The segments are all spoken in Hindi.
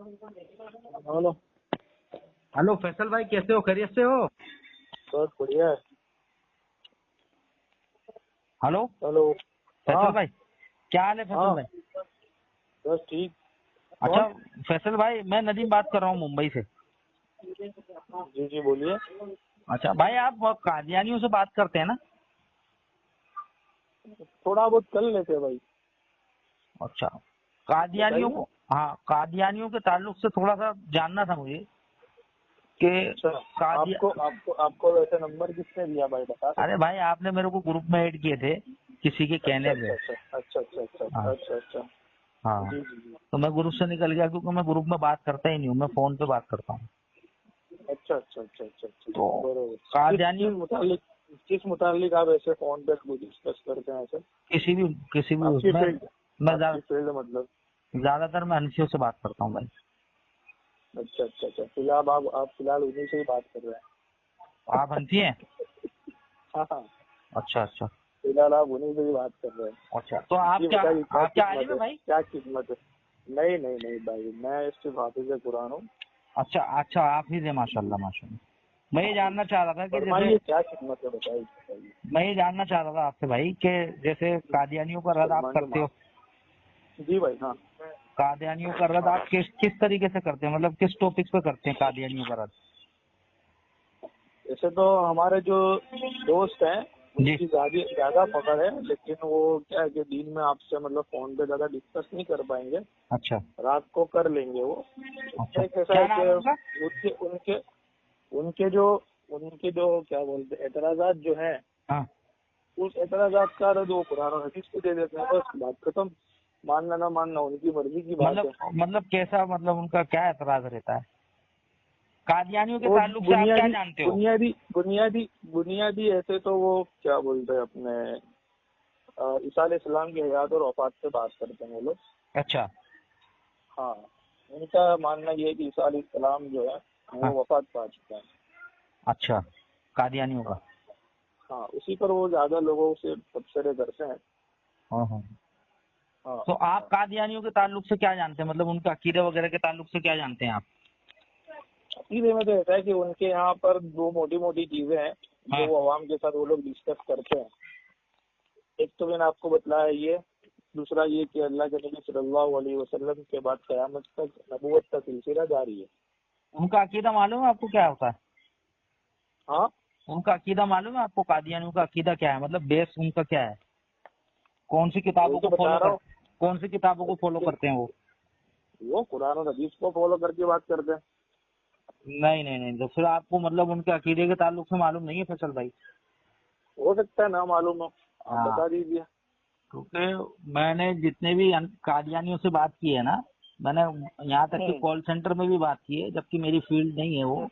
हेलो। हेलो फैसल भाई, कैसे हो? खैरियत से हो? बहुत बढ़िया है। Hello hello. फैसल हाँ भाई, क्या हाल है फैसल हाँ, भाई? बस ठीक। अच्छा कौन? फैसल भाई, मैं नदीम बात कर रहा हूँ मुंबई से। जी जी बोलिए। अच्छा भाई, आप कादियानियों से बात करते हैं ना? थोड़ा बहुत कर लेते हैं भाई। अच्छा, कादियानियों बताइए। को, हाँ कादियानियों के ताल्लुक से थोड़ा सा जानना था मुझे कि अच्छा, कादिया आपको आपको आपको वैसे नंबर किसने दिया भाई, बता अरे सकते भाई, आपने मेरे को ग्रुप में ऐड किए थे किसी के हैं? अच्छा कहने अच्छा पे। अच्छा अच्छा अच्छा अच्छा हाँ अच्छा अच्छा। हाँ, जी जी जी। तो मैं ग्रुप से निकल गया क्योंकि मैं ग्रुप में बात करता ही नहीं हूँ, मैं फोन पे बात करता हूँ। अच्छा अच्छा अच्छा अच्छा अच्छा, तो बरोबर। किस कादियानियों, किस मुतालिक आप ऐसे फोन पे डिस्कस करते हैं ऐसे? किसी भी आपकी उसमें फील्ड मैं आपकी फील्ड मतलब? ज्यादातर मैं हंसियों से बात करता हूँ भाई। अच्छा अच्छा अच्छा, फिलहाल आप फिलहाल उन्हीं से ही बात कर रहे हैं? आप हंसी हैं? हाँ हाँ, अच्छा अच्छा फिलहाल आप उन्हीं से ही बात कर रहे हैं। अच्छा, तो जी बताइए, क्या आप क्या आलिम खिदमत है है, भाई? क्या खिदमत है? नहीं नहीं नहीं भाई, मैं सिर्फ हाफिज कुरान हूँ। अच्छा अच्छा, आप ही थे, माशाल्लाह माशाल्लाह। मैं ये जानना चाह रहा था कि जैसे, फरमाइए, क्या खिदमत है, बताइए बताइए। मैं ये जानना चाह रहा था आपसे भाई कि जैसे कादियानियों का रद्द आप फरमाइए करते हो, माफ। जी भाई हाँ। कादियानियों का रद्द आप किस तरीके से करते हैं, मतलब किस टॉपिक पे करते हैं कादियानियों का रद्द? ऐसे तो हमारे जो दोस्त हैं जी। उनकी ज्यादा पकड़ है, लेकिन वो क्या है कि दिन में आपसे मतलब फोन पे ज्यादा डिस्कस नहीं कर पाएंगे। अच्छा रात को कर लेंगे वो। अच्छा, उसमें एक ऐसा क्या है नाम कि है उनका? उनके उनके उनके जो क्या बोलते हैं, एतराजात जो हैं, हाँ, उस एतराजात का रद्द वो कुरान और हदीस को दे देते हैं, बस बात खत्म। मानना ना मानना उनकी मर्जी की बात है। मतलब कैसा, मतलब उनका क्या एतराज रहता है कादियानियों के वो ताल्लुक से, आप क्या बुनियादी जानते हो? बुनियादी बुनियादी बुनियादी ऐसे तो वो क्या बोलते हैं अपने ईसा अलैहिस्सलाम की हयात और वफात से बात करते हैं वो लोग। अच्छा। हाँ, उनका मानना ये है कि ईसा अलैहिस्सलाम जो है हाँ, वो वफात पा चुका है। अच्छा, कादियानियों हाँ का। हाँ, उसी पर वो ज्यादा लोगों से तबसरे करते हैं। हाँ हाँ, हाँ तो आप हाँ। कादियानियों के ताल्लुक से क्या जानते हैं, मतलब उनका अकीदे वगैरह के ताल्लुक से क्या जानते हैं आप? अकीदे में तो ऐसा है कि उनके यहाँ पर दो मोटी मोटी चीजें हैं जो हाँ, वो अवाम के साथ वो लोग डिस्कस करते हैं। एक तो मैंने आपको बताया ये, दूसरा ये कि अल्लाह के नबी सल्लल्लाहु अलैहि वसल्लम के बाद क़यामत तक नबूवत का सिलसिला जारी है। उनका अकीदा मालूम है आपको क्या होता है? हाँ, उनका अकीदा मालूम है आपको? कादियानियों का अकीदा क्या है, मतलब बेस उनका क्या है? कौन सी वही किताबों तो को बता फॉलो रहा कर हूँ कौन सी किताबों को फॉलो कि करते हैं वो? वो कुरान और हदीस को फॉलो करके बात करते हैं। नहीं नहीं नहीं, तो फिर आपको मतलब उनके अकीदे के ताल्लुक से मालूम नहीं है फैसल भाई? हो सकता है ना मालूम हो, आप हाँ, बता दीजिए। क्योंकि मैंने जितने भी कादियानियों से बात की है ना, मैंने यहाँ तक कि हम्म कॉल सेंटर में भी बात की है, जबकि मेरी फील्ड नहीं है वो। हम्म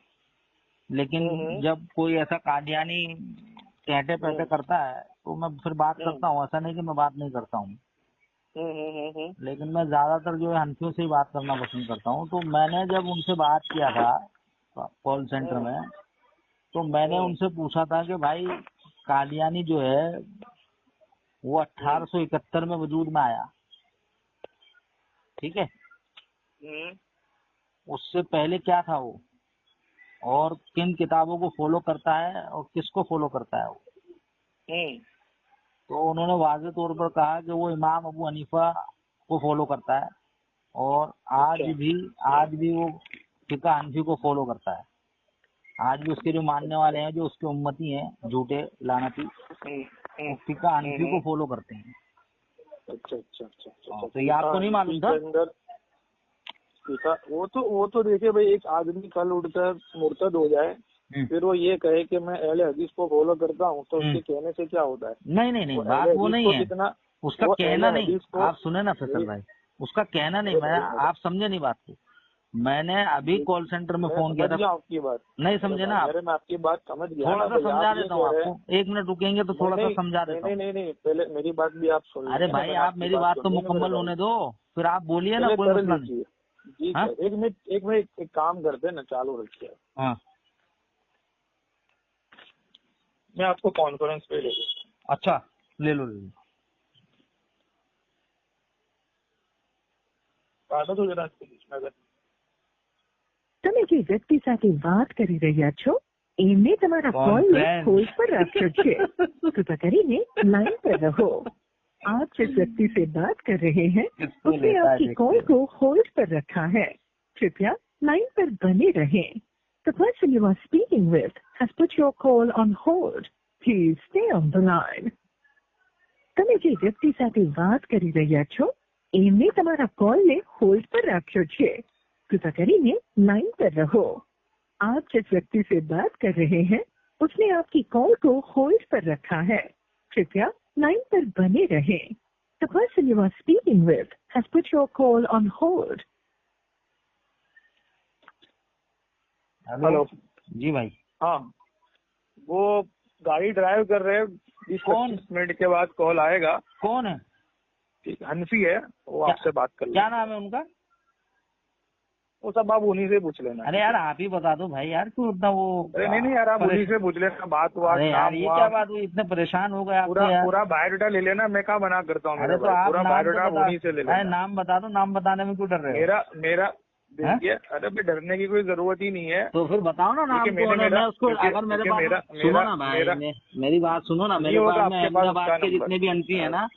लेकिन हम्म जब कोई ऐसा कादियानी कहते हम्म पहते करता है तो मैं फिर बात हम्म करता हूँ, ऐसा नहीं कि मैं बात नहीं करता हूँ। हम्म हम्म हम्म हम्म लेकिन मैं ज्यादातर जो है हंसियों से ही बात करना पसंद करता हूँ। तो मैंने जब उनसे बात किया था कॉल सेंटर हम्म में, तो मैंने हम्म उनसे पूछा था कि भाई, कादियानी जो है वो हम्म 1871 में वजूद में आया, ठीक है? हम्म उससे पहले क्या था वो, और किन किताबों को फॉलो करता है और किसको फॉलो करता है वो? हम्म तो उन्होंने वाज़ेह तौर पर कहा कि वो इमाम अबू हनीफा को फॉलो करता है, और अच्छा आज भी वो फिका हनफी को फॉलो करता है। आज भी उसके जो मानने वाले हैं, जो उसके उम्मती हैं झूठे लानती, हम्म हम्म वो फिका हनफी को हम्म। फॉलो करते हैं। अच्छा अच्छा अच्छा अच्छा हाँ, अच्छा, तो ये फीका आपको नहीं हनफी मालूम के था? अंदर फीका, वो तो देखिए भाई, एक आदमी कल उठकर मुर्तद हो जाए, हम्म, फिर वो ये कहे कि मैं अहले हदीस को फॉलो करता हूँ, तो हम्म। उसके कहने से क्या होता है? नहीं नहीं वो नहीं, अहले बात वो हदीस नहीं को है, कितना, उसका वो कहना अहले नहीं। हदीस को आप सुने ना फैसल मेरी, भाई, उसका कहना नहीं, अरे मैं, भाई आप समझे नहीं बात को। मैंने अभी कॉल सेंटर में मैं फोन किया समझ था। गया आपकी बात। नहीं अरे समझे ना भाई आप? मेरे, मैं आपकी बात समझ गया थोड़ा ना सा भाई, आप समझा ये देता हूँ कह रहे हैं। आपको, 1 मिनट रुकेंगे तो नहीं थोड़ा सा नहीं समझा नहीं देता नहीं हूँ। नहीं नहीं, पहले मेरी बात भी आप सुन अरे लेंगे ना, भाई, मैंने आप आपकी मेरी बात बात तो सुनी ना मेरे मुकम्मल भाई। होने दो, फिर आप बोलिए ना, चले कोई कर मसला नहीं। लीजिए। जी हाँ सर, एक मिनट एक काम करते हैं ना, चालू रखिए। हाँ, मैं आपको कॉन्फ्रेंस पे ले लूँ। अच्छा, ले लो ले लो। काटा तो जरा इसके बीच में अगर। તમે જે વ્યક્તિ સાથે વાત કરી રહ્યા છો એમને તમારા કોલને હોલ્ડ પર રાખ્યો છે. કૃપા કરીને લાइन पर रहो. आप जिस व्यक्ति से बात कर रहे हैं उसने आपकी कॉल को होल्ड पर रखा है. कृपया लाइन पर बने रहें. The person you are speaking with has put your call on hold. Please stay on the line. તમે જે વ્યક્તિ સાથે વાત કરી રહ્યા છો એમને તમારા કોલને હોલ્ડ પર રાખ્યો છે. कृपा કરીને लाइन पर रहो. आप जिस व्यक्ति से बात कर रहे हैं उसने आपकी कॉल को होल्ड पर रखा है. कृपया लाइन पर बने रहें. The person you are speaking with has put your call on hold. Hello जी भाई. हाँ, वो गाड़ी ड्राइव कर रहे हैं, 20-25 मिनट के बाद कॉल आएगा. कौन है? ठीक, हनफी है, वो आपसे बात कर क्या लेंगे. नाम है उनका? वो सब आप उन्हीं से पूछ लेना. अरे यार आप ही बता दो भाई यार, क्यों इतना वो. अरे नहीं यार, आप उन्हीं से पूछ लेना. बात हुआ, अरे यार काम ये हुआ, क्या बात हुई, इतने परेशान हो गए आप पूरा यार. पूरा बायोडाटा ले लेना. मैं कहाँ मना करता हूँ. अरे तो आप पूरा नाम बायोडाटा तो उन्हीं से ले बता. अरे लेना. नाम बता दो, नाम बताने में क्यों डर रहे हो? मेरा देखिए, अरे भाई डरने की कोई जरूरत ही नहीं है. तो फिर बताओ ना नाम क्योंकि को. मैं उसको क्योंकि- अगर मेरे क्योंकि पास सुनो ना भाई, मेरी बात सुनो ना. मेरे नहीं होगा पास में आपके पास अहमदाबाद उसका के नंबर. जितने भी एंट्री है ना,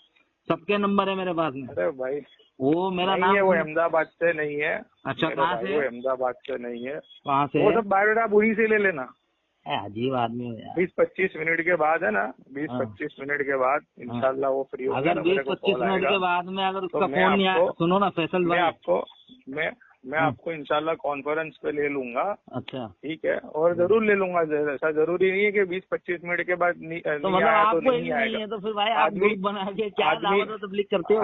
सबके नंबर है मेरे पास में. अरे भाई वो मेरा नहीं नाम है, वो अहमदाबाद से नहीं है. अच्छा, मेरे कहाँ भाई, से? वो अहमदाबाद से नहीं है. कहाँ से? वो सब बायोडाटा आप उन्हीं से ले लेना. अजीब आदमी हो यार. 20-25 मिनट के बाद है ना, 20-25 मिनट के बाद इंशाल्लाह वो फ्री होगा. अगर 20-25 मिनट के बाद में अगर उसका मैं फोन नहीं आया, आपको- सुनो ना फैसल भाई, मैं आपको इंशाल्लाह कॉन्फ्रेंस पे ले लूंगा. अच्छा ठीक है, और जरूर ले लूंगा. ऐसा जरूरी नहीं है कि 20-25 मिनट के बाद नहीं तो नहीं मतलब आया तो आपको नहीं नहीं आएगा. है तो फिर भाई आप आदमी- ग्रुप बना के क्या आदमी- दावत और तबलीग करते हो?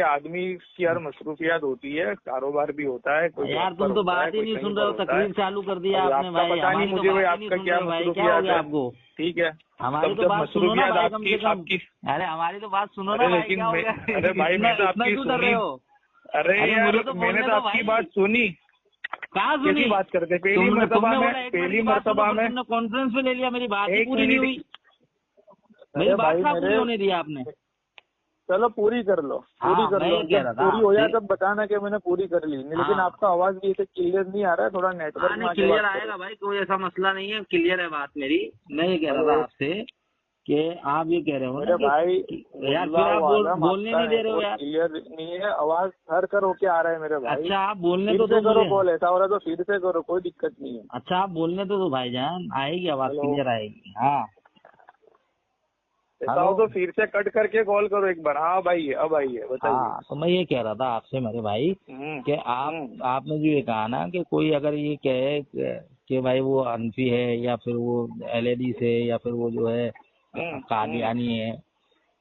आदमी की हर मसरूफियात होती है. कारोबार भी होता है. कोई यार जॉब तुम पर तो होता है, बात ही कोई नहीं कहीं सुन पर रहे हो. होता है. तकलीफ चालू कर दिया अब आपने आपका भाई. पता नहीं हमारी तो मुझे बात भाई ही नहीं आपका सुन क्या रहे हो भाई. क्या हो मसरूफियात गया है. आपको? ठीक है, हमारी तब तो जब बात सुनो ना मसरूफियात भाई कम से कम. आपकी अरे हमारी तो बात सुनो ना अरे भाई. लेकिन क्या हो गया? अरे भाई मैं तो इतना आपकी क्यों डर रहे हो? अरे अरे यार मुझे तो मैंने बोलने तो दो आपकी भाई. बात सुनी. कहाँ कैसी सुनी? बात करते? पहली तुमने मर्तबा बोला में एक मिनट पहली की बात मर्तबा सुनो, में तुमने कॉन्फ्रेंस में ले लिया, मेरी बात ही एक पूरी नहीं मिनट- हुई. मेरी अरे बात भाई कहाँ पूरी मेरे- होने दिया आपने? चलो पूरी कर लो. हाँ, पूरी कर मैं लो. ये कह जब रहा था पूरी हो जाए आपसे- तब बताना कि मैंने पूरी कर ली. लेकिन हाँ। आपका आवाज भी ऐसे क्लियर नहीं आ रहा है. थोड़ा नेटवर्क में आके क्लियर बात करो. आएगा भाई, कोई ऐसा मसला नहीं है. क्लियर है बात मेरी. मैं ये कह रहा था हेलो। आपसे कि आप ये कह रहे हो मेरे ना भाई यार फिर आप बोलने नहीं दे रहे हो यार. क्लियर नहीं है. आवाज थर कर होके आ रहा है मेरे भाई. अच्छा आप बोलने फिर तो से दो करो मुझे. कॉल. ऐसा हो रहा है तो फिर से करो, कोई दिक्कत नहीं है. अच्छा आप बोलने तो दो भाईजान, आएगी आवाज, हेलो। क्लियर आएगी. हाँ ऐसा हेलो। हो तो फिर से कट करके कॉल करो एक बार. हाँ भाई अब आई है, बताइए. हाँ तो मैं ये कह रहा था आपसे मेरे भाई कि आपने जो ये कहा ना कि कोई अगर ये कहे कि भाई वो अनफी है या फिर वो एलएडी से या फिर वो जो है कादियानी है,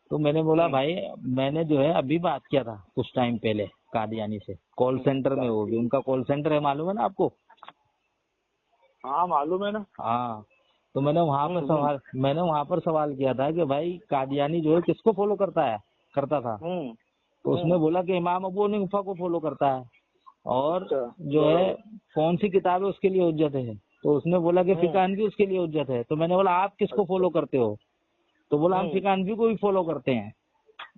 तो मैंने बोला भाई मैंने जो है अभी बात किया था कुछ टाइम पहले कादियानी से. कॉल सेंटर में वो भी उनका कॉल सेंटर है, मालूम है ना आपको? हाँ मालूम है ना. हाँ तो मैंने वहाँ पर सवाल किया था कि भाई कादियानी जो है किसको फॉलो करता था. तो उसने बोला कि इमाम अबू हनीफा को फॉलो करता है और जो है कौन सी किताब है उसके लिए हुज्जत है. तो उसने बोला कि फिक़ह हनफी उसके लिए हुज्जत है. तो मैंने बोला आप किसको फॉलो करते हो? तो बोला हम फिक़ह हनफी को भी फॉलो करते हैं.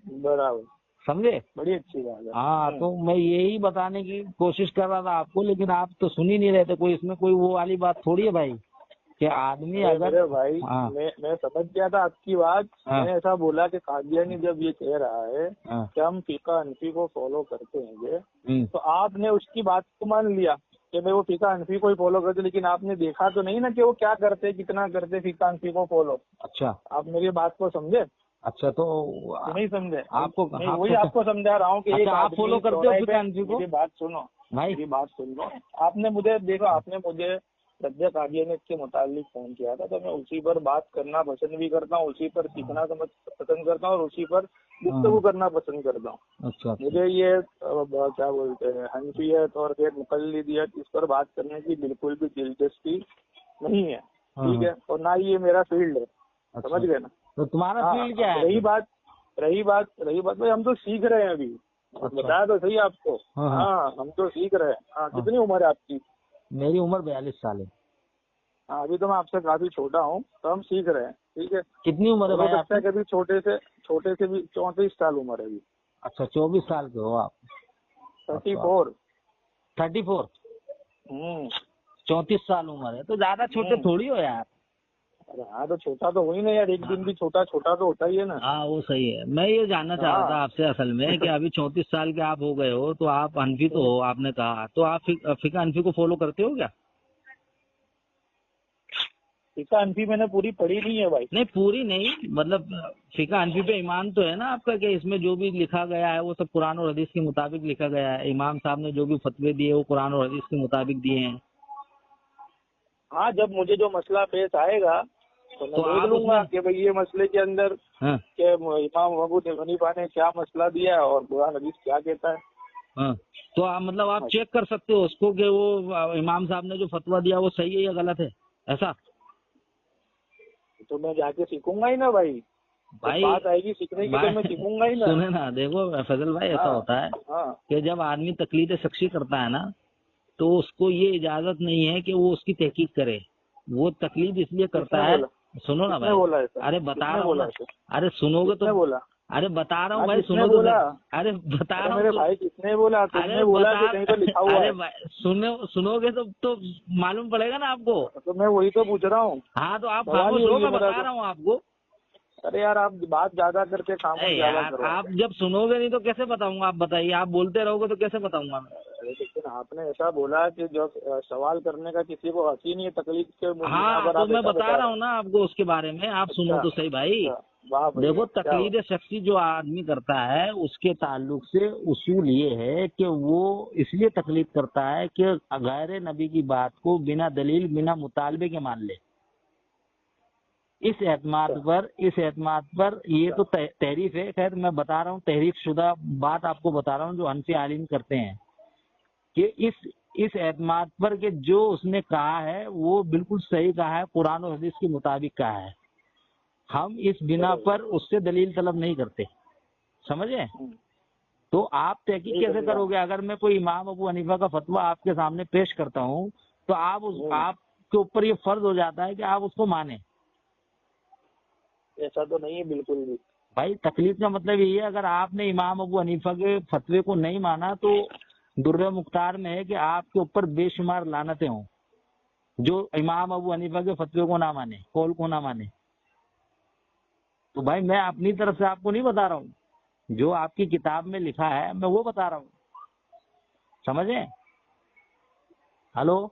बराबर, समझे? बड़ी अच्छी बात है. हाँ तो मैं यही बताने की कोशिश कर रहा था आपको, लेकिन आप तो सुन ही नहीं रहे थे. कोई इसमें कोई वो वाली बात थोड़ी है भाई कि आदमी अगर मेरे भाई हाँ। मैं समझ गया था आपकी बात. हाँ। मैंने ऐसा बोला कि कादियानी जब ये कह रहा है हाँ। कि हम फिक़ह हनफी को फॉलो करते हैं, तो आपने उसकी बात को मान लिया कि मैं वो फिक़ह हनफी को ही फॉलो करते, लेकिन आपने देखा तो नहीं ना कि वो क्या करते, कितना करते फिक़ह हनफी को फॉलो. अच्छा आप मेरी बात को समझे? अच्छा तो नहीं समझे आपको मैं वही आपको समझा रहा हूँ कि एक आप फॉलो करते हो फिक़ह हनफी को? मेरी बात सुनो भाई. मेरी बात सुन लो. आपने मुझे सद्य कादियानियत के मुतालिक फोन किया था, तो मैं उसी पर बात करना पसंद भी करता हूँ, उसी पर सीखना पसंद करता हूँ और उसी पर गुफ्तगू करना पसंद करता हूँ. अच्छा मुझे ये क्या बोलते हैं हनफियत और फिर मुकल्लिदियत, इस पर बात करने की बिल्कुल भी दिलचस्पी नहीं है. ठीक है, और ना ही ये मेरा फील्ड है. समझ गए ना? तो तुम्हारा फील्ड क्या है? रही बात भाई, हम तो सीख रहे हैं अभी. बताया तो सही आपको. हाँ हम तो सीख रहे हैं. हाँ कितनी उम्र है आपकी? मेरी उम्र 42 साल है. हाँ अभी तो मैं आपसे काफी छोटा हूँ, तो हम सीख रहे हैं. ठीक है, कितनी उम्र है भाई आपकी? कभी छोटे से भी 34 साल उम्र है अभी. अच्छा 24 साल के हो आप? 34. 34। हम्म। 34 साल उम्र है, तो ज्यादा छोटे थोड़ी हो यार। अरे हाँ, तो छोटा तो हो ही नहीं यार, एक दिन भी छोटा छोटा तो होता ही है ना। हाँ वो सही है। मैं ये जानना चाह रहा था हाँ। आपसे असल में कि अभी 34 साल के आप हो गए हो, तो आप हनफी तो हो आपने कहा, तो आप फिका हनफी को फॉलो करते हो क्या? फिका हनफी मैंने पूरी पढ़ी नहीं है भाई। नहीं पूरी नहीं, मतलब फिका हनफी पे ईमान तो है ना आपका, कि इसमें जो भी लिखा गया है वो सब कुरान और हदीस के मुताबिक लिखा गया है, इमाम साहब ने जो भी फतवे दिए वो कुरान और हदीस के मुताबिक दिए हैं। हाँ, जब मुझे जो मसला पेश आएगा तो मैं तो देख आप लूंगा उसमें कि भाई ये मसले के अंदर हाँ के इमाम अबू हनीफा ने क्या मसला दिया है और कुरान हदीस क्या कहता है। हाँ, तो आप मतलब आप चेक कर सकते हो उसको कि वो इमाम साहब ने जो फतवा दिया वो सही है या गलत है, ऐसा? तो मैं जाके सीखूंगा ही ना भाई। भाई तो बात आएगी सीखने की तो मैं सीखूंगा ही ना। सुने ना, देखो फजल भाई, ऐसा हाँ। होता है हाँ। कि जब आदमी तकलीद शख्सी करता है ना, तो उसको ये इजाजत नहीं है कि वो उसकी तहकीक करे। वो तकलीद इसलिए करता किसने है। बोला? सुनो ना किसने भाई, बोला ऐसा? अरे बता किसने रहा हूँ बोला ना, ऐसा? अरे सुनोगे किसने तो, बोला? अरे बता रहा हूँ हाँ, भाई, किसने सुनो तो बोला? सही। अरे बता अरे रहा हूँ मेरे भाई, किसने बोला? अरे तुमने बोला बता कि कहीं तो लिखा हुआ अरे है? भाई, सुनोगे तो मालूम पड़ेगा ना आपको। तो मैं वही तो पूछ रहा हूँ। हाँ तो आप सवाल खामोश ही हो, वही है मैं मेरा बता तो। रहा हूँ आपको। अरे यार, आप बात ज्यादा करके खामोश अरे ज्यादा यार, करो। आप जब सुनोगे नहीं तो कैसे बताऊंगा? आप बताइए, आप बोलते रहोगे तो कैसे बताऊंगा मैं? अरे लेकिन आपने ऐसा बोला कि जो सवाल करने का किसी को हक ही नहीं है, तकलीफ के बिना हाँ पर तो आप मैं ऐसा बता रहा हूँ रहे ना आपको उसके बारे में, आप हैं। सुनो अच्छा। तो सही भाई। अच्छा। वाह भाई, देखो क्या हुआ? तकलीद शख्सी जो आदमी करता है उसके ताल्लुक से उसूल ये है कि वो इसलिए तकलीद करता है कि गैर नबी की बात को बिना दलील बिना मुतालबे के मान ले। इस एतमाद पर ये तो तहरीफ है। खैर मैं बता रहा हूँ, तहरीफ शुदा बात आपको बता रहा हूँ जो हनफी आलिम करते हैं, कि इस एतमाद पर कि जो उसने कहा है वो बिल्कुल सही कहा है, कुरान और हदीस के मुताबिक कहा है। हम इस बिना पर उससे दलील तलब नहीं करते, समझे? तो आप तहकीक कैसे करोगे? अगर मैं कोई इमाम अबू हनीफा का फतवा आपके सामने पेश करता हूँ तो आपके ऊपर ये फर्ज हो जाता है कि आप उसको माने। ऐसा तो नहीं है बिल्कुल भी भाई तकलीफ का मतलब यही है, अगर आपने इमाम अबू हनीफा के फतवे को नहीं माना तो दुर्र मुख्तार में है कि आपके ऊपर बेशुमार लानतें हों, जो इमाम अबू हनीफा के फतवे को ना माने, कौल को ना माने। तो भाई मैं अपनी तरफ से आपको नहीं बता रहा हूँ, जो आपकी किताब में लिखा है मैं वो बता रहा हूँ, समझे? हेलो,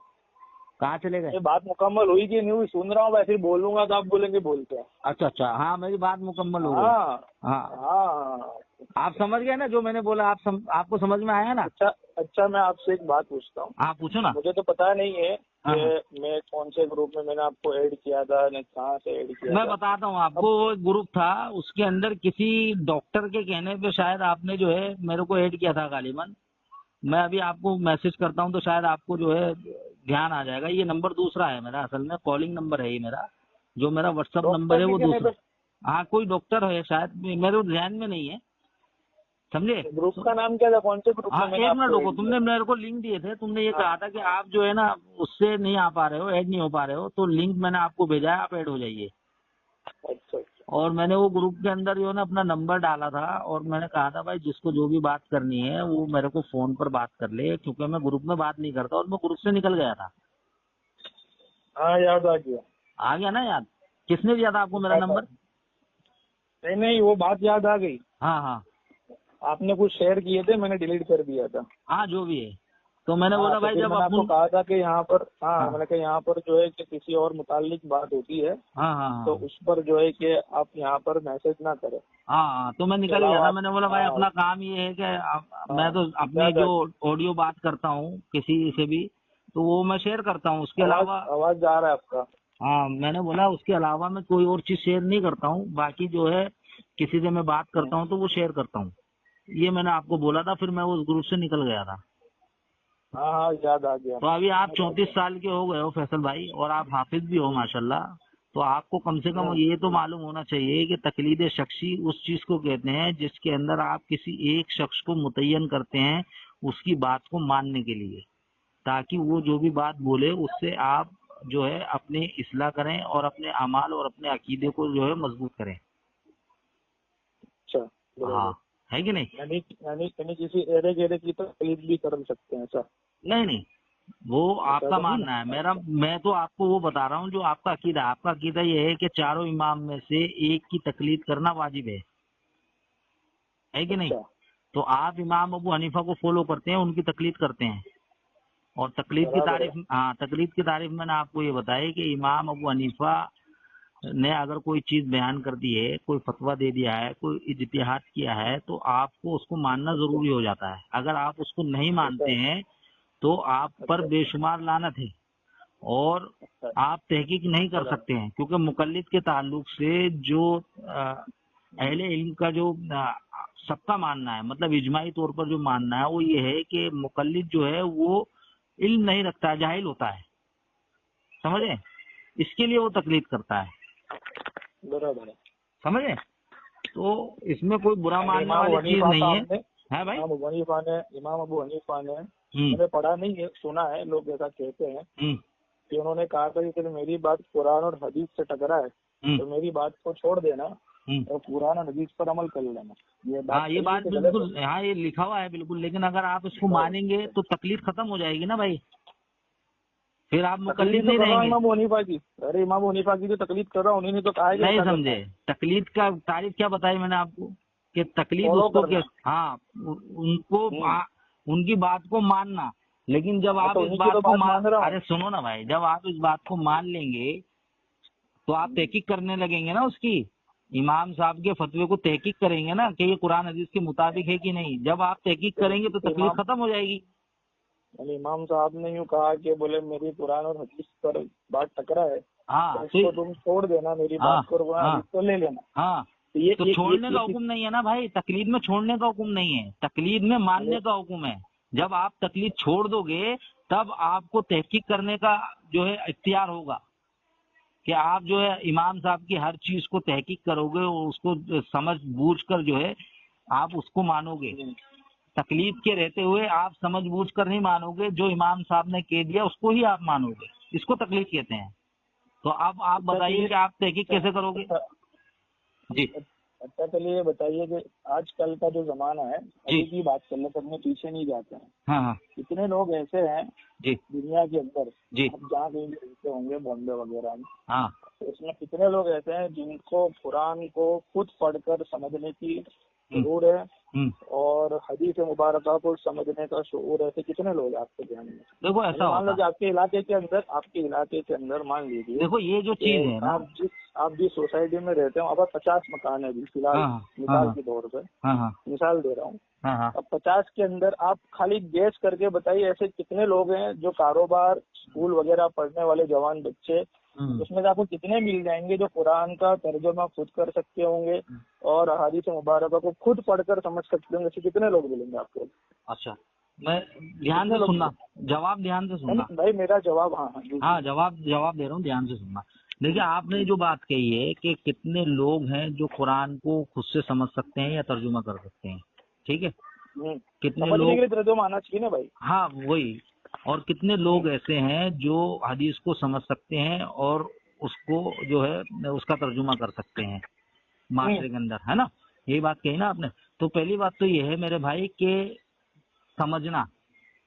कहाँ चले गए? ये बात मुकम्मल हुई कि नहीं हुई सुन रहा हूँ भाई, फिर बोलूंगा तो आप बोलेंगे बोलते हैं। अच्छा, हाँ मेरी बात मुकम्मल हो गई। हाँ। हाँ हाँ। आप समझ गए ना जो मैंने बोला? आपको समझ में आया ना? अच्छा। अच्छा, मैं आपसे एक बात पूछता हूँ। आप पूछो ना। मुझे तो पता नहीं है हाँ, कि मैं कौन से ग्रुप में मैंने आपको ऐड किया था, ने कहाँ से ऐड किया मैं था। बताता हूँ आपको। वो एक ग्रुप था, उसके अंदर किसी डॉक्टर के कहने पे शायद आपने जो है मेरे को ऐड किया था गालिबन। मैं अभी आपको मैसेज करता हूँ तो शायद आपको जो है ध्यान आ जाएगा। ये नंबर दूसरा है मेरा, असल में कॉलिंग नंबर है ये मेरा। जो मेरा व्हाट्सअप नंबर डॉक्टर है के वो कहने दूसरा। पे? हाँ कोई डॉक्टर है शायद, मेरे ध्यान में नहीं है, समझे? ग्रुप का नाम क्या था? कौन से ग्रुप हाँ में मैंने एक मिनट आपको ऐड रुको, किया तुमने था? मेरे को लिंक दिए थे, तुमने ये हाँ। कहा था कि आप जो है ना उससे नहीं आ पा रहे हो, ऐड नहीं हो पा रहे हो, तो लिंक मैंने आपको भेजा है, आप ऐड हो जाइए। अच्छा। और मैंने वो ग्रुप के अंदर जो है ना अपना नंबर डाला था, और मैंने कहा था भाई जिसको जो भी बात करनी है वो मेरे को फोन पर बात कर ले, क्योंकि मैं ग्रुप में बात नहीं करता और मैं ग्रुप से निकल गया था। हाँ, याद आ गया। आ गया ना याद? किसने दिया था आपको मेरा नंबर? नहीं नहीं, वो बात याद आ गई। हाँ हाँ आपने कुछ शेयर किए थे, मैंने डिलीट कर दिया था। हाँ, जो भी है। तो मैंने हाँ, बोला तो भाई फिर जब मैंने आपको अपन, कहा था कि यहाँ पर, हाँ, हाँ मैंने कहा यहाँ पर जो है कि किसी और मुतालिक बात होती है हाँ हाँ तो हाँ उस पर जो है कि आप यहाँ पर मैसेज ना करें। हाँ, तो मैं इसके निकल गया अलावा था। आप, मैंने बोला भाई हाँ। अपना काम ये है कि मैं हाँ, तो अपनी याद आ जो गई। ऑडियो बात करता हूँ किसी से भी तो वो मैं शेयर करता हूँ, उसके आवाज अलावा आवाज जा रहा है आपका। हाँ मैंने बोला उसके अलावा मैं कोई और चीज शेयर नहीं करता हूँ। बाकी जो है किसी से मैं बात करता हूँ तो वो शेयर करता हूँ। ये मैंने आपको बोला था, फिर मैं उस ग्रुप से निकल गया था। हाँ हाँ, याद आ गया। तो अभी आप याद आ 34 गया। साल के हो गए हो फैसल भाई, और आप हाफिज भी हो माशाल्लाह। तो आपको कम से कम हम्म। ये तो मालूम होना चाहिए कि तकलीद शख्सी उस चीज को कहते हैं जिसके अंदर आप किसी एक शख्स को मुतय्यन करते हैं उसकी बात को मानने के लिए, ताकि वो जो भी बात बोले उससे आप जो है अपने इस्लाह करें और अपने अमाल और अपने अकीदे को जो है मजबूत करें। अच्छा, हाँ बराबर। है कि नहीं? यानी यानी यानी किसी एरे गेरे की तो तकलीफ भी कर सकते हैं ऐसा? नहीं नहीं, वो आपका मानना है। मैं तो आपको वो बता रहा हूँ जो आपका अकीदा है। आपका अकीदा ये है कि चारों इमाम में से एक की तकलीद करना वाजिब है कि नहीं? तो आप इमाम अबू हनीफा को फॉलो करते हैं, उनकी तकलीद करते हैं। और तकलीद की तारीफ, हाँ, तकलीद की तारीफ मैंने आपको ये बताई कि इमाम अबू हनीफा ने अगर कोई चीज बयान कर दी है, कोई फतवा दे दिया है, कोई इज्तिहाद किया है, तो आपको उसको मानना जरूरी हो जाता है। अगर आप उसको नहीं मानते हैं तो आप पर बेशुमार लानत है और आप तहकीक नहीं कर सकते हैं, क्योंकि मुकल्लिद के ताल्लुक से जो अहले इल्म का जो सबका मानना है, मतलब इजमाई तौर पर जो मानना है वो ये है कि मुकल्लिद जो है वो इल्म नहीं रखता है, जाहिल होता है, समझे? इसके लिए वो तकलीद करता है, बराबर है, समझे? तो इसमें कोई बुरा मानने वाली चीज नहीं है भाई। इमाम अबू हनीफा ने मैंने पढ़ा नहीं है, सुना है, लोग ऐसा कहते हैं कि उन्होंने कहा था कि मेरी बात कुरान और हदीस से टकरा है तो मेरी बात को छोड़ देना और कुरान और हदीस पर अमल कर लेना। ये बात बिल्कुल, हाँ, ये लिखा हुआ है बिल्कुल। लेकिन अगर आप इसको मानेंगे तो तकलीफ खत्म हो जाएगी ना भाई, फिर आप मुकल्लिद नहीं रहेंगे। इमाम हनीफा की, अरे इमाम हनीफा की जो तकलीद कर रहा हूँ, उन्होंने तो कहा है, नहीं समझे? तकलीद का तारीफ क्या बताई मैंने आपको कि तकलीद उसको, हाँ, उनको उनकी बात को मानना। लेकिन जब आप इस बात को अरे सुनो ना भाई, जब आप इस बात को मान लेंगे तो आप तहकीक करने लगेंगे ना उसकी। इमाम साहब के फतवे को तहकीक करेंगे ना कि ये कुरान हदीस के मुताबिक है कि नहीं। जब आप तहकीक करेंगे तो तकलीफ खत्म हो जाएगी। इमाम साहब ने यूँ कहा कि बोले मेरी कुरान और हदीस पर बात टकरा है, हाँ, तो तुम छोड़ देना, मेरी बात को तो ले लेना। हाँ, तो छोड़ने का हुक्म नहीं है ना भाई, तकलीद में छोड़ने का हुक्म नहीं है, तकलीद में मानने का हुक्म है। जब आप तकलीद छोड़ दोगे तब आपको तहकीक करने का जो है इख्तियार होगा कि आप जो है इमाम साहब की हर चीज को तहकीक करोगे और उसको समझ बूझ कर जो है आप उसको मानोगे। तकलीद के रहते हुए आप समझ बूझ कर नहीं मानोगे, जो इमाम साहब ने कह दिया उसको ही आप मानोगे, इसको तकलीद कहते हैं। तो अब आप बताइए कि आप तहकीक कैसे करोगे? जी, अच्छा, चलिए बताइए कि आजकल का जो जमाना है, अभी की बात कर ले, अपने पीछे नहीं जाते हैं। हाँ, कितने लोग ऐसे हैं जी दुनिया के अंदर, जी, अब जहाँ कहीं रहते होंगे, बॉम्बे वगैरह में, हाँ, तो उसमें कितने लोग ऐसे हैं जिनको कुरान को खुद पढ़कर समझने की जरूर है और हदीस मुबारक को समझने का शऊर है। कितने लोग आपके ध्यान में? देखो ऐसा मान लो कि आपके इलाके के अंदर मान लीजिए, देखो ये जो चीज है ना, आप जिस सोसाइटी में रहते हो, अब 50 मकान है अभी फिलहाल, मिसाल के तौर पर मिसाल दे रहा हूँ। अब 50 के अंदर आप खाली गैस करके बताइए ऐसे कितने लोग हैं जो कारोबार, स्कूल वगैरह पढ़ने वाले जवान बच्चे, उसमें से आपको कितने मिल जाएंगे जो कुरान का तर्जुमा खुद कर सकते होंगे और हदीस मुबारक को खुद पढ़कर समझ सकते होंगे? ऐसे कितने लोग मिलेंगे आपको? अच्छा, मैं ध्यान से सुनना, जवाब ध्यान से सुनना भाई, मेरा जवाब हाँ जवाब दे रहा हूँ, ध्यान से सुनना। देखिए, आपने जो बात कही है कि कितने लोग हैं जो कुरान को खुद से समझ सकते हैं या तर्जुमा कर सकते हैं, ठीक है? कितने लोग तर्जुमा आना चाहिए ना भाई? हाँ, वही। और कितने लोग ऐसे हैं जो हदीस को समझ सकते हैं और उसको जो है उसका तर्जुमा कर सकते हैं माशरे के अंदर, है ना? यही बात कही ना आपने। तो पहली बात तो ये है मेरे भाई कि समझना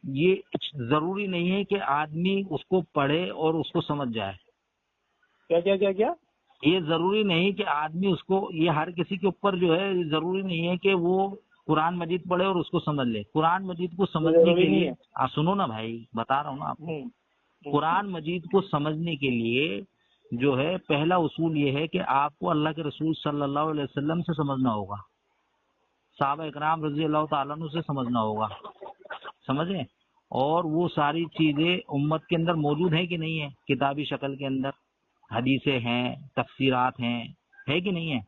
ये जरूरी नहीं है कि आदमी उसको पढ़े और उसको समझ जाए। क्या क्या क्या क्या? ये जरूरी नहीं कि आदमी उसको, ये हर किसी के ऊपर जो है जरूरी नहीं है कि वो कुरान मजीद पढ़े और उसको समझ ले। कुरान मजीद को समझने के लिए सुनो ना भाई, बता रहा हूँ ना आपको। कुरान मजीद को समझने के लिए जो है पहला उसूल ये है कि आपको अल्लाह के रसूल सल्लल्लाहु अलैहि वसल्लम से समझना होगा, साहबा इकराम रजी अल्लाह तआला अन्हु से समझना होगा, समझे? और वो सारी चीजें उम्मत के अंदर मौजूद है कि नहीं है, किताबी शक्ल के अंदर हदीसें हैं, तफसीरात हैं, है कि नहीं है?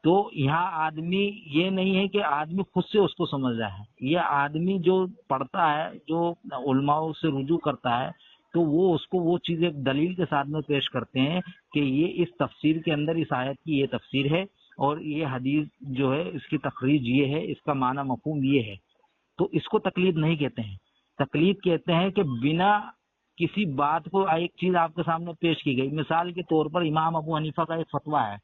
तो यहाँ आदमी ये नहीं है कि आदमी खुद से उसको समझ रहा है, ये आदमी जो पढ़ता है, जो उलमाओं से रुजू करता है, तो वो उसको वो चीजें दलील के साथ में पेश करते हैं कि ये इस तफसीर के अंदर इस आयत की ये तफसीर है और ये हदीस जो है इसकी तखरीज ये है, इसका माना मफहूम ये है। तो इसको तकलीद नहीं कहते हैं। तकलीद कहते हैं कि बिना किसी बात को, एक चीज आपके सामने पेश की गई, मिसाल के तौर पर इमाम अबू हनीफा का एक फतवा है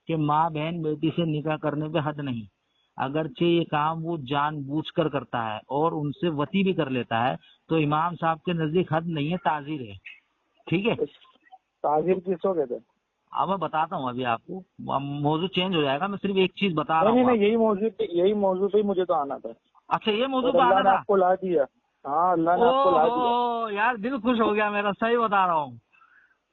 कि माँ बहन बेटी से निकाह करने पे हद नहीं, अगरचे ये काम वो जानबूझकर करता है और उनसे वती भी कर लेता है, तो इमाम साहब के नजदीक हद नहीं है, ताजीर है। ठीक है, ताजीर किसको कहते हैं? अब मैं बताता हूँ अभी आपको, मौजूद चेंज हो जाएगा, मैं सिर्फ एक चीज बता रहा हूँ। नहीं, यही मौजूद पे मुझे तो आना था। अच्छा, ये मौजूद पे आना अल्लाह ने था, आपको ला दिया। हाँ, अल्लाह ने आपको ला दिया। यार दिल खुश हो गया मेरा, सही बता रहा हूँ।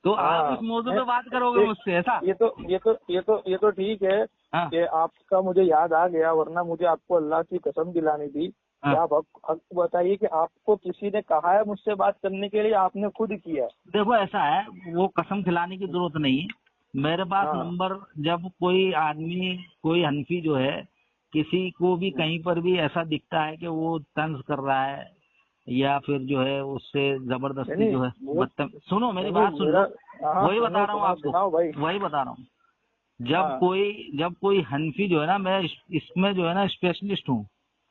तो आप इस मौजूद पे बात करोगे मुझसे, ऐसा? ये तो ठीक है कि आपका मुझे याद आ गया, वरना मुझे आपको अल्लाह की कसम दिलानी थी। आप बताइए कि आपको किसी ने कहा है मुझसे बात करने के लिए, आपने खुद किया? देखो ऐसा है, वो कसम खिलाने की जरूरत नहीं है। मेरे पास नंबर, जब कोई आदमी, कोई हनफी जो है, किसी को भी कहीं पर भी ऐसा दिखता है कि वो तंज कर रहा है या फिर जो है उससे जबरदस्ती जो है सुनो मेरी बात, सुन लो, वही बता रहा हूँ आपको, वही बता रहा हूँ। जब कोई हनफी जो है ना, मैं इसमें जो है ना स्पेशलिस्ट हूँ,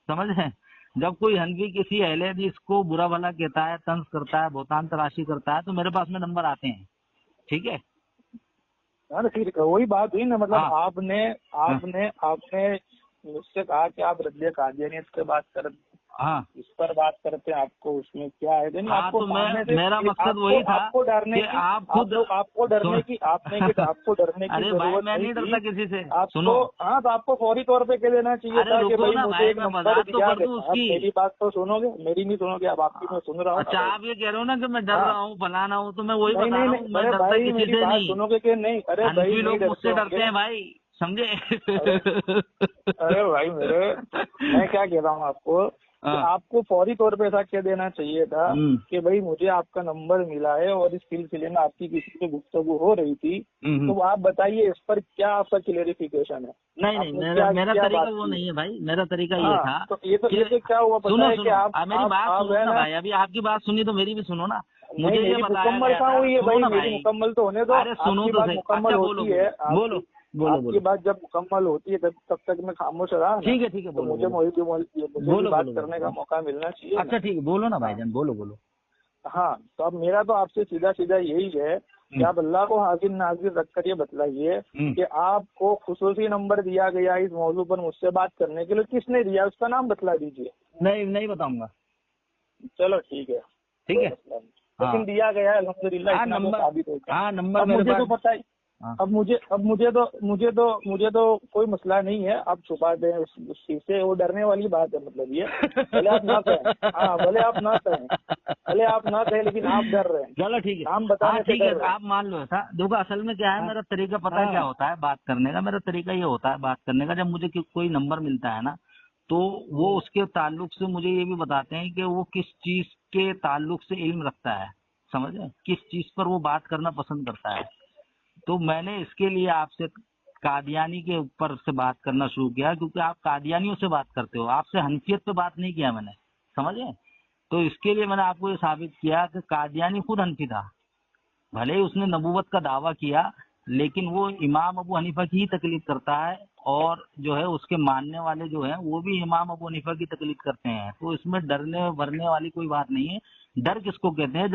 समझ रहे हैं? जब कोई हनफी किसी अहले हदीस को बुरा भला कहता है, तंज करता है, बहुतान तराशी करता है, तो मेरे पास में नंबर आते हैं। ठीक है, ठीक है, वही बात हुई ना। मतलब आपने मुझसे कहा कि आप रद्द कादियानियत से बात कर, इस पर बात करते हैं, आपको उसमें क्या है? आपको तो मेरा मकसद वही था, आपको डरने की, आपको डरने की, आपको डरने की जरूरत मैं नहीं डरता किसी से। सुनो, हाँ, तो आपको फौरी तौर पे कह देना चाहिए था कि भाई मुझे एक नंबर दिया। आप मेरी बात तो सुनोगे, मेरी नहीं सुनोगे? अब आपकी मैं सुन रहा हूँ। अच्छा, आप ये कह रहे हो ना कि मैं डर रहा हूँ, फलाना हूँ, तो मैं वही बता रहा हूँ, मैं डरता किसी से नहीं। सुनोगे कि नहीं? अरे भाई, लोग मुझसे डरते हैं भाई, समझे? अरे भाई मेरे, मैं क्या कह रहा हूँ आपको, आपको फौरी तौर पे ऐसा कह देना चाहिए था कि भाई मुझे आपका नंबर मिला है और इस सिलसिले में आपकी किसी से गुफ्तगू हो रही थी, तो आप बताइए इस पर क्या आपका क्लेरिफिकेशन है? नहीं, मेरा तरीका वो नहीं है भाई, मेरा तरीका ये था। तो ये तो क्या हुआ पता है कि आप मेरी बात सुनो ना भाई, अभी आपकी बात सुनी तो मेरी भी सुनो ना। मुझे ये मुकम्मल कहाँ हुई है भाई? मेरी मुकम्मल तो होने दो। अरे सुनो तो सही, मुकम्मल होती है, बोलो। आपकी बात जब मुकम्मल होती है तब तक मैं खामोश रहा। ठीक है, तो मुझे बात करने का मौका मिलना चाहिए। अच्छा ठीक है, बोलो ना भाईजान, बोलो। हाँ, तो अब मेरा तो आपसे सीधा यही है कि आप अल्लाह को हाजिर नाजिर रखकर ये बतलाइए कि आपको खुसूसी नंबर दिया गया इस मौजू पर मुझसे बात करने के लिए, किसने दिया? उसका नाम बतला दीजिए। नहीं बताऊंगा। चलो ठीक है, लेकिन दिया गया है अल्हम्दुलिल्लाह, नंबर साबित होगा। हाँ, नंबर मुझे तो पता है। अब मुझे तो कोई मसला नहीं है, आप छुपा दें उस चीज से, वो डरने वाली बात है। मतलब ये भले आप ना कहें, भले आप ना कहें, लेकिन आप डर रहे हैं। चलो ठीक है, नाम बताने से डर रहे हैं। आप मान लो ऐसा। देखो असल में क्या है, मेरा तरीका पता है क्या होता है बात करने का? मेरा तरीका ये होता है बात करने का, जब मुझे कोई नंबर मिलता है ना, तो वो उसके ताल्लुक से मुझे ये भी बताते हैं कि वो किस चीज के ताल्लुक से इल्म रखता है, समझे? किस चीज पर वो बात करना पसंद करता है। तो मैंने इसके लिए आपसे कादियानी के ऊपर से बात करना शुरू किया, क्योंकि आप कादियानियों से बात करते हो, आपसे हनफियत पे बात नहीं किया मैंने, समझे? तो इसके लिए मैंने आपको ये साबित किया कि कादियानी खुद हनफी था, भले ही उसने नबूवत का दावा किया, लेकिन वो इमाम अबू हनीफा की ही तकलीद करता है, और जो है उसके मानने वाले जो है वो भी इमाम अबू हनीफा की तकलीद करते हैं। तो इसमें डरने वरने वाली कोई बात नहीं है। डर किसको कहते हैं?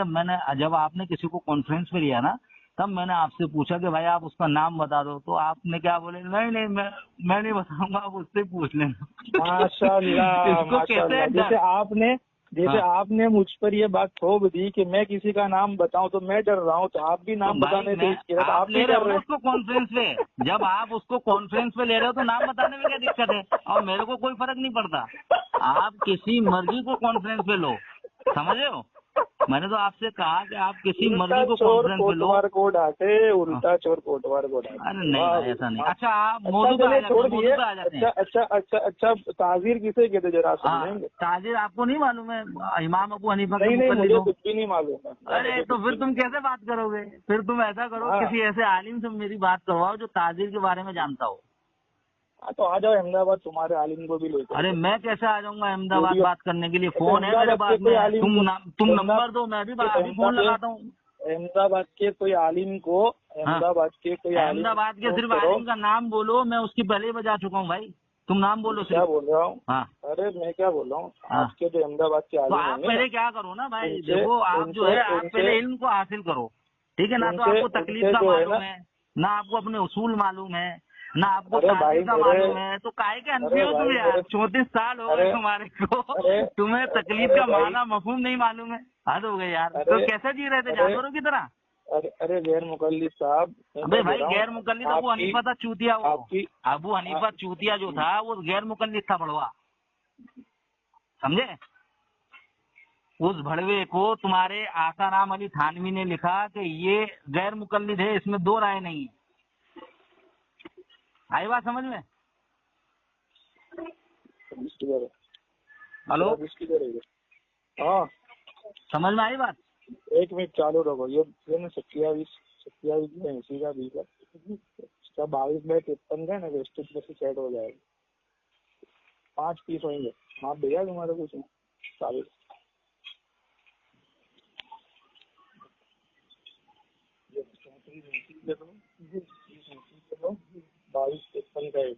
जब आपने किसी को कॉन्फ्रेंस में लिया ना, तब मैंने आपसे पूछा कि भाई आप उसका नाम बता दो, तो आपने क्या बोले? नहीं मैं नहीं बताऊंगा, आप उससे पूछ लेना। माशाल्लाह, इसको कहते हैं डर। जैसे आपने मुझ पर ये बात थोप दी कि मैं किसी का नाम बताऊं तो मैं डर रहा हूँ, तो आप भी नाम बताने से आप ले रहे हो उसको कॉन्फ्रेंस पे। जब आप उसको कॉन्फ्रेंस पे ले रहे हो तो नाम बताने में क्या दिक्कत है? और मेरे को कोई फर्क नहीं पड़ता, आप किसी मर्जी को कॉन्फ्रेंस पे लो, समझ रहे हो? मैंने तो आपसे कहा कि आप किसी मर्जी को कॉन्फ्रेंस पे लो। उल्टा चोर कोटवार को डांटे। अरे नहीं, ऐसा नहीं। अच्छा, आप मौजूद पे आ जाते हैं। अच्छा, ताजीर किसे कहते जरा समझेंगे? ताजीर आपको नहीं मालूम है? इमाम अबू हनीफा नहीं, मुझे कुछ भी नहीं मालूम है। अरे तो फिर तुम कैसे बात करोगे? फिर तुम ऐसा करो, किसी ऐसे आलिम से मेरी बात करवाओ जो ताजीर के बारे में जानता हो। तो आ जाओ अहमदाबाद, तुम्हारे आलिम को भी लेकर। अरे मैं कैसे आ जाऊंगा अहमदाबाद बात करने के लिए? फोन है मेरे पास में, तुम नंबर दो, मैं भी फोन लगाता हूँ। अहमदाबाद के कोई आलिम को, अहमदाबाद के सिर्फ आलिम का नाम बोलो, मैं उसकी पहले ही बजा चुका हूँ भाई, तुम नाम बोलो। क्या बोल रहा हूँ? अरे मैं क्या बोल रहा हूँ, आपके जो अहमदाबाद के आलिम आप पहले क्या करो ना भाई, देखो आप जो है आप पहले इल्म को हासिल करो, ठीक है ना? तो आपको तकलीफ का मालूम है ना, आपको अपने उसूल मालूम है ना आपको तारीख का मालूम है तो काहे के अनपढ़ हो तुम यार। 34 साल हो गए तुम्हारे को, तुम्हें तकलीफ का माना मफहूम नहीं मालूम है। हद हो गई यार। तो कैसे जी रहे थे जानवरों की तरह? अरे गैर मुकल्लिद साहब, अबे भाई गैर मुकल्लिद अबू हनीफा था चूतिया। वो अबू हनीफा चूतिया जो था वो गैर मुकल्लिद था भड़वा, समझे? उस भड़वे को तुम्हारे आसाराम अली थानवी ने लिखा कि ये गैर मुकल्लिद है, इसमें दो राय नहीं है। आई बात समझ में? हेलो, हाँ समझ में आई बात? एक मिनट चालू रखो। ये ना 27 में इसी का बीच है, 22/53 का ना वेस्टेज में से सेट हो जाएगा। 5 पीस होंगे। आप भैया तुम्हारे कुछ 22/53 का ये 22/53 है।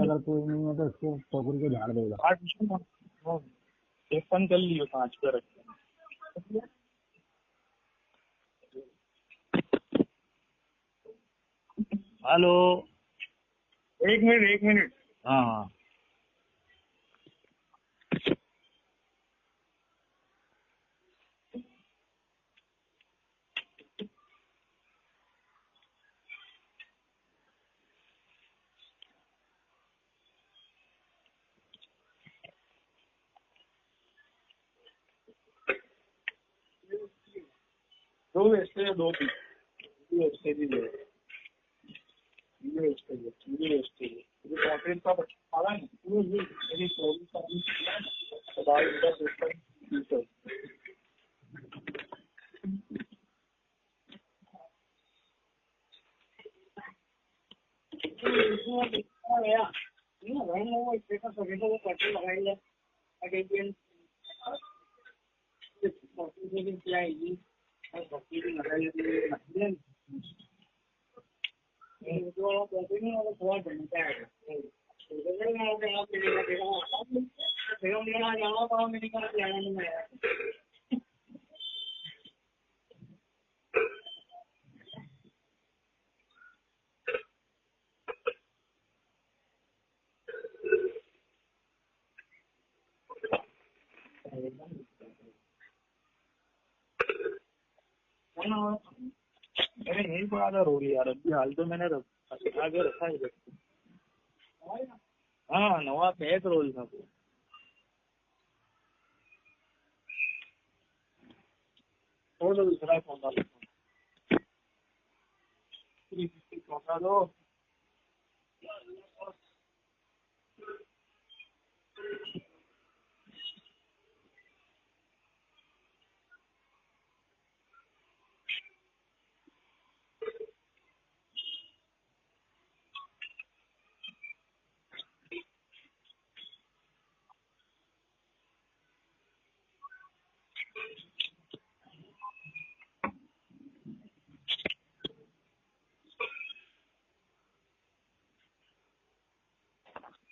अगर कोई नहीं है तो उसको टोकरी को झाड़ देगा। 53 कर लियो, 5 पे रखते हैं। हेलो, एक मिनट। हाँ हाँ, दो वेस्टेज है, 2 पीस वेस्टेज ही है। का बता नहीं, मेरी 24 का अरे यही को आधा रो रही यार। अभी हाल तो मैंने आगे रखा है। हाँ, नवा पैक रोल था वो। छोड़ो दूसरा चौंका दो।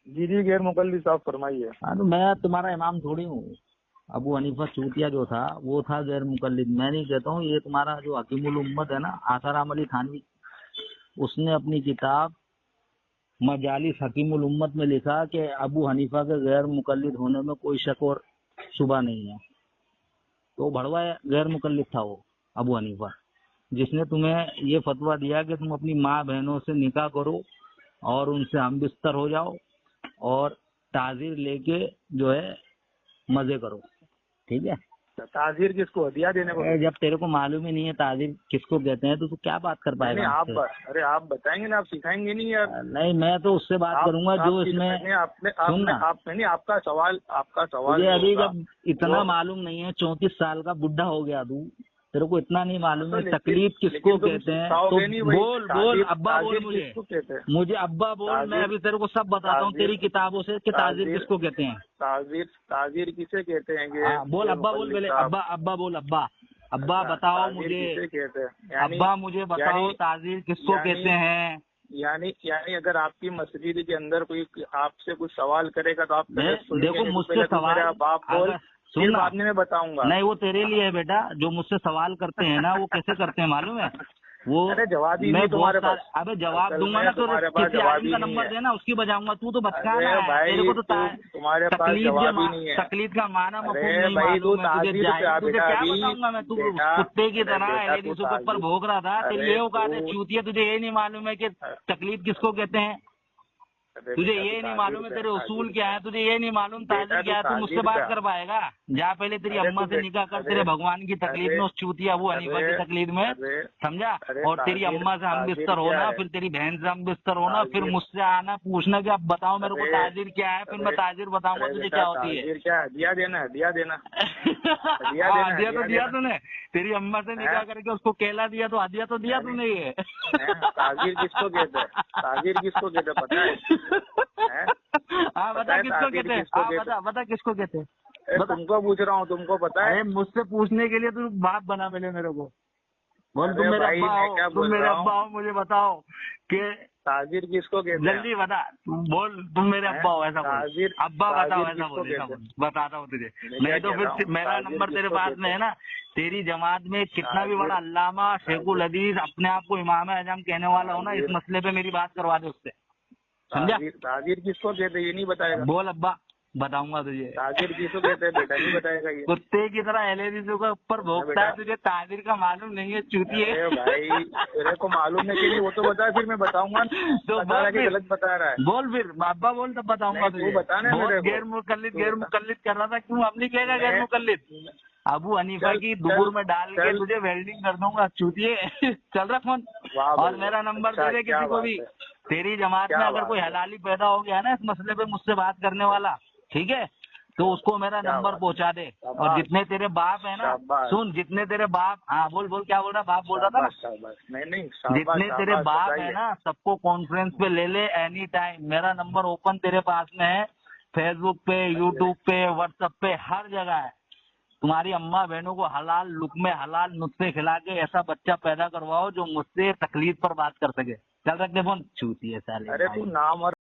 जी गैर मुकल्लिद साहब फरमाइए। हाँ तो मैं तुम्हारा इमाम थोड़ी हूँ। अबू हनीफा चूतिया जो था वो था गैर मुकल्लिद। मैं नहीं कहता हूँ। ये तुम्हारा जो हकीमुल उम्मत है ना, आसाराम अली थानवी, उसने अपनी किताब मजालिस हकीमुल उम्मत में लिखा कि अबू हनीफा के गैर मुकल्लिद होने में कोई शक और शुबा नहीं है। तो भड़वा गैर मुकल्लिद था वो अबू हनीफा, जिसने तुम्हें ये फतवा दिया कि तुम अपनी माँ बहनों से निकाह करो और उनसे हम बिस्तर हो जाओ और ताजीर लेके जो है मजे करो। ठीक है, ताजीर किसको? हदिया देने को? जब तेरे को मालूम ही नहीं है ताजीर किसको कहते हैं तो तू क्या बात कर पाएगा? अरे आप बताएंगे ना, आप सिखाएंगे नहीं यार। नहीं, मैं तो उससे बात करूंगा जो इसमें। आपका सवाल अभी जब इतना मालूम नहीं है, 34 साल का बुढ़ा हो गया तू, तेरे को इतना नहीं मालूम है तकलीफ किसको कहते हैं तो बोल अब्बा बोल मुझे अब्बा बोल। मैं अभी तेरे को सब बताता हूँ तेरी किताबों से कि ताजीर किसको कहते हैं। ताजीर किसे कहते हैं? बोल अब्बा बोल पहले। अब्बा बोल। अब्बा बताओ मुझे, अब्बा मुझे बताओ ताजीर किसको कहते हैं। यानी अगर आपकी मस्जिद के अंदर कोई आपसे कुछ सवाल करेगा तो आप देखो मुझसे सवाल, बाप बोल, सुन ना, बाद में मैं बताऊंगा। नहीं वो तेरे लिए है बेटा, जो मुझसे सवाल करते हैं ना वो कैसे करते हैं मालूम है, वो अरे जवाब ही मैं नहीं तुम्हारे बहुत पास। अबे जवाब असल दूंगा में ना तो तुम्हारे पास किसी जवाब आदमी ही का नहीं नंबर है। देना, उसकी बजाऊंगा। तू तो बचकाना अरे है, भाई तेरे को तो तुम्हारे पास जवाब ही नहीं है। तकलीफ का माना मफहूम अरे नहीं भाई तू मालूम है तुझे, ताजीर पे आ तुझे बेटा क्या अभी। बताऊंगा मैं, तू बेटा कुत्ते की अरे तरह बेटा एलईडी तू के ऊपर ताजीर, भोग रहा था। तेरी अरे ये औकात है तू, चूतिया, तुझे ये नहीं मालूम है कि तकलीफ किसको कहते हैं, तुझे ये नहीं मालूम है तेरे उसूल क्या है, तुझे ये नहीं मालूम ताजीर क्या है। तू मुझसे बात कर पाएगा? जा पहले तेरी अम्मा से निकाह कर, तेरे भगवान की तकलीफ में, उस चूतिया वो हनीफा की तकलीफ में, समझा। और तेरी अम्मा से हम बिस्तर होना, फिर तेरी बहन से हम बिस्तर होना, फिर मुझसे आना पूछना कि अब बताओ मेरे को ताजीर क्या है, फिर मैं ताजीर बताऊंगा तुझे क्या होती है। क्या दिया देना, दिया देना। हदिया तो दिया तूने, तेरी अम्मा से निकाह करके उसको केला दिया तो हदिया तो दिया तूने। ये ताजीर किसको कहते हैं? ताजीर किसको कहते हैं पता है? हाँ बता किसको कहते हैं, हाँ बता किसको कहते हैं। तुमको पूछ रहा हूँ, तुमको पता है? मुझसे पूछने के लिए तू बाप बना पहले मेरे को बोल। तुम मेरे भाई, अब्बा मैं हो, क्या तुम बोल मेरे रहा अब्बा हो, मुझे बताओ कि ताजीर किसको कहते हैं? जल्दी बता, बोल तुम मेरे अब्बा हो, ऐसा बोल। अब्बा बताओ, ऐसा बोल, ऐसा बोल, बताता हूँ तुझे। नहीं तो फिर मेरा नंबर तेरे पास में है ना। तेरी जमात में कितना भी बड़ा अल्लामा शेखुल हदीस अपने आप को इमाम आजम कहने वाला हो ना, इस मसले पे मेरी बात करवा दे उससे, समझा। ताजीर किसको कहते हैं ये नहीं बताएगा? बोल अब्बा, बताऊंगा तुझे। ताजीर किसको कहते हैं बेटा, नहीं बताएगा ये? कुत्ते की तरह एलईडी के ऊपर भोगता है, तुझे ताजीर का मालूम नहीं है चूतिए। भाई तेरे को मालूम है कि नहीं वो तो बता, फिर मैं बताऊंगा। तो गलत बता रहा है। बोल फिर अब्बा बोल, तब बताऊंगा तुझे। बताना मेरे को। गैर मुकल्लिद कर रहा था, क्यों अब नहीं कहेगा गैर मुकल्लिद? अबू हनीफा की दुबुर में डाल के तुझे वेल्डिंग कर दूंगा चूतिए। चल रहा फोन, और मेरा नंबर दे दे किसी को भी। तेरी जमात में अगर कोई हलाली पैदा हो गया ना इस मसले पे मुझसे बात करने वाला, ठीक है, तो उसको मेरा नंबर पहुंचा दे। और जितने तेरे बाप है ना, सुन, जितने तेरे बाप, हाँ बोल बोल, क्या बोल रहा, बाप बोल रहा था ना, नहीं जितने तेरे बाप है ना सबको कॉन्फ्रेंस पे ले ले एनी टाइम। मेरा नंबर ओपन तेरे पास में है, फेसबुक पे, यूट्यूब पे, व्हाट्सएप पे, हर जगह है। तुम्हारी अम्मा बहनों को हलाल लुक़्मे, हलाल नुस्खे खिला के ऐसा बच्चा पैदा करवाओ जो मुझसे तकलीफ पर बात कर सके। चल रखते फोन, चूतिए साले। अरे तू नाम और